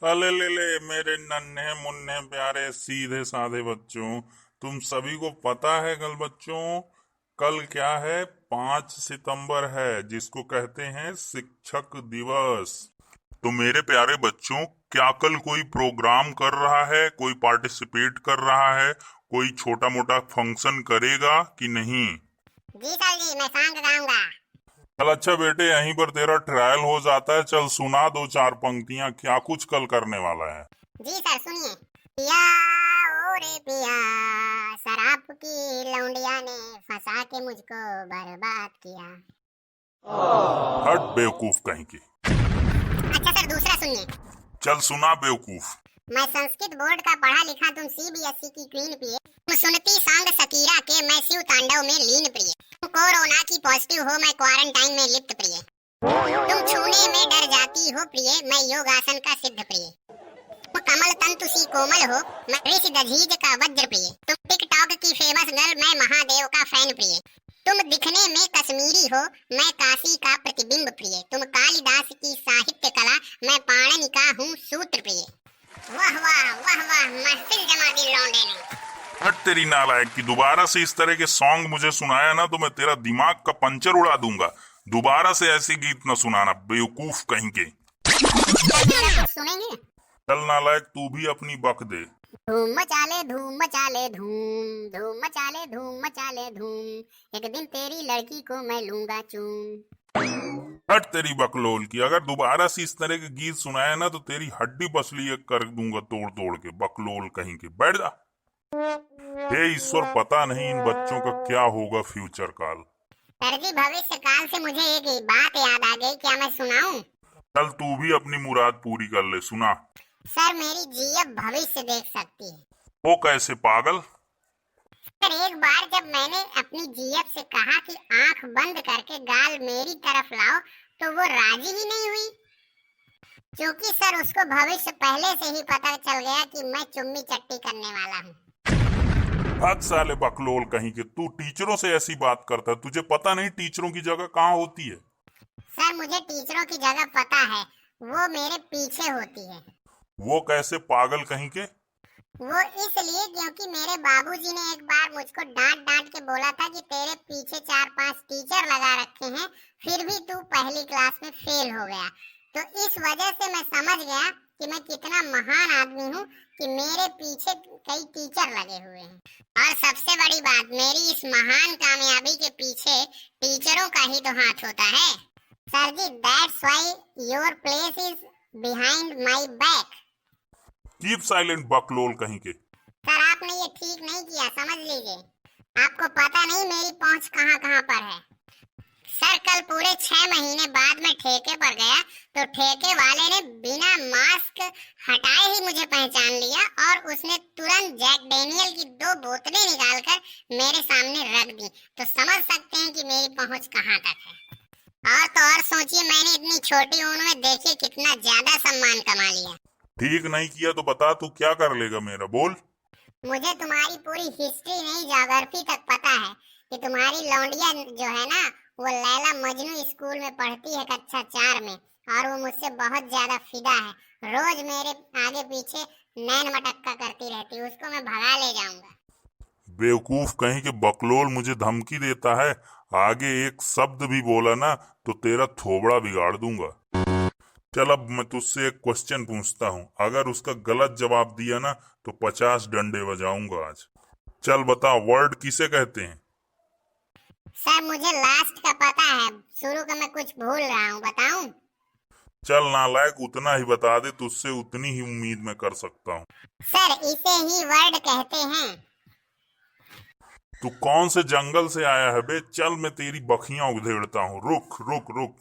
अले ले ले मेरे नन्हे मुन्ने प्यारे सीधे साधे बच्चों, तुम सभी को पता है कल बच्चों, कल क्या है? 5 सितंबर है, जिसको कहते हैं शिक्षक दिवस। तो मेरे प्यारे बच्चों, क्या कल कोई प्रोग्राम कर रहा है, कोई पार्टिसिपेट कर रहा है, कोई छोटा मोटा फंक्शन करेगा कि नहीं? जी सर जी, मैं सॉन्ग गाऊंगा। चल अच्छा बेटे, यहीं पर तेरा ट्रायल हो जाता है। चल सुना दो चार पंक्तियां, क्या कुछ कल करने वाला है? जी सर, सुनिए। पिया ओ रे पिया, शराब की लौंडिया ने फंसा के मुझको बर्बाद किया। हट बेवकूफ कहीं की। अच्छा सर, दूसरा सुनिए। चल सुना बेवकूफ। मैं संस्कृत बोर्ड का पढ़ा लिखा, तुम सीबीएसई की क्वीन प्रिय। तुम सुनती सॉन्ग शकीरा के, मैं शिव तांडव में लीन प्रिय। तुम कोरोना की पॉजिटिव हो, मैं क्वारंटाइन में लिप्त प्रिय। तुम छूने में डर जाती हो प्रिय, मैं योगासन का सिद्ध प्रिय। तुम कमल तंतु सी कोमल हो, मैं ऋषि दधीज का वज्र प्रिय। तुम टिकटॉक की फेमस गर्ल, मैं महादेव का फैन प्रिय। तुम दिखने में कश्मीरी हो, मैं काशी का प्रतिबिंब प्रिय। तुम कालिदास की साहित्य कला, मैं पाणिनि का हूँ सूत्र प्रिय। वाह वाह वाह वाह, महफिल जमा दी लौंडे ने। हट तेरी नालायक की, दोबारा से इस तरह के सॉन्ग मुझे सुनाया ना तो मैं तेरा दिमाग का पंचर उड़ा दूंगा। दोबारा से ऐसे गीत न सुनाना बेवकूफ कहीं के। सुनेंगे? चल नालायक, तू भी अपनी बक दे। धूम मचाले धूम मचाले धूम, धूम मचाले धूम मचाले धूम, एक दिन तेरी लड़की को मैं लूंगा चूम। हट तेरी बकलोल की, अगर दोबारा से इस तरह के गीत सुनाया ना तो तेरी हड्डी पसली एक कर दूंगा तोड़ तोड़ के। बकलोल कहीं के, बैठ जा। हे ईश्वर, पता नहीं इन बच्चों का क्या होगा फ्यूचर काल। सर जी, भविष्य काल से मुझे एक बात याद आ गई, क्या मैं सुनाऊं? चल तू भी अपनी मुराद पूरी कर ले, सुना। सर, मेरी जीएफ भविष्य देख सकती है। वो कैसे पागल? सर, एक बार जब मैंने अपनी जीएफ से कहा कि आंख बंद करके गाल मेरी तरफ लाओ, तो वो राजी ही नहीं हुई। क्योंकि सर, उसको भविष्य पहले से ही पता चल गया कि मैं चुम्मी चट्टी करने वाला हूँ। हद साले बकलोल कहीं के, तू टीचरों से ऐसी बात करता है? तुझे पता नहीं टीचरों की जगह कहाँ होती है? सर, मुझे टीचरों की जगह पता है, वो मेरे पीछे होती है। वो कैसे पागल कहीं के? वो इसलिए क्योंकि मेरे बाबूजी ने एक बार मुझको डांट डांट के बोला था कि तेरे पीछे 4-5 टीचर लगा रखे हैं, फिर भी तू पहली क्लास में फेल हो गया। तो इस वजह से मैं समझ गया कि मैं कितना महान आदमी हूँ कि मेरे पीछे कई टीचर लगे हुए हैं। और सबसे बड़ी बात, मेरी इस महान कामयाबी के पीछे टीचरों का ही तो हाथ होता है। Sir ji, that's why your place is behind my back. Keep silent बकलोल कहीं के। सर, आपने ये ठीक नहीं किया, समझ लीजिए। आपको पता नहीं मेरी पहुंच कहां कहां पर है। सर, कल पूरे 6 महीने बाद मैं ठेके पर गया तो ठेके वाले ने बिना मास्क हटाए ही मुझे पहचान लिया और उसने तुरंत जैक डेनियल की 2 बोतलें निकालकर मेरे सामने रख दी। तो समझ सकते हैं कि मेरी पहुंच कहां तक है। और तो और सोचिए, मैंने इतनी छोटी उम्र में देखिए कितना ज्यादा सम्मान कमा लिया। ठीक नहीं किया तो बता, तू क्या कर लेगा मेरा, बोल। मुझे तुम्हारी पूरी हिस्ट्री नहीं, ज्योग्राफी तक पता है कि तुम्हारी लौंडिया जो है ना, वो लैला मजनू स्कूल में पढ़ती है कक्षा 4 में, और वो मुझसे बहुत ज्यादा फिदा है। रोज मेरे आगे पीछे नैन मटक्का करती रहती है, उसको मैं भगा ले जाऊंगा। बेवकूफ कहीं के बकलोल मुझे धमकी देता है, आगे एक शब्द भी बोला ना तो तेरा थोबड़ा बिगाड़ दूंगा। चल अब मैं तुझसे एक क्वेश्चन पूछता हूँ, अगर उसका गलत जवाब दिया ना तो 50 डंडे बजाऊंगा आज। चल बता, वर्ड किसे कहते हैं? सर, मुझे लास्ट का पता है, शुरू का मैं कुछ भूल रहा हूँ, बताऊं? चल नालायक, उतना ही बता दे, तुझसे उतनी ही उम्मीद मैं कर सकता हूँ। सर, इसे ही वर्ड कहते हैं। तू कौन से जंगल से आया है बे? चल मैं तेरी बखियां उधेड़ता हूँ। रुक रुक रुक,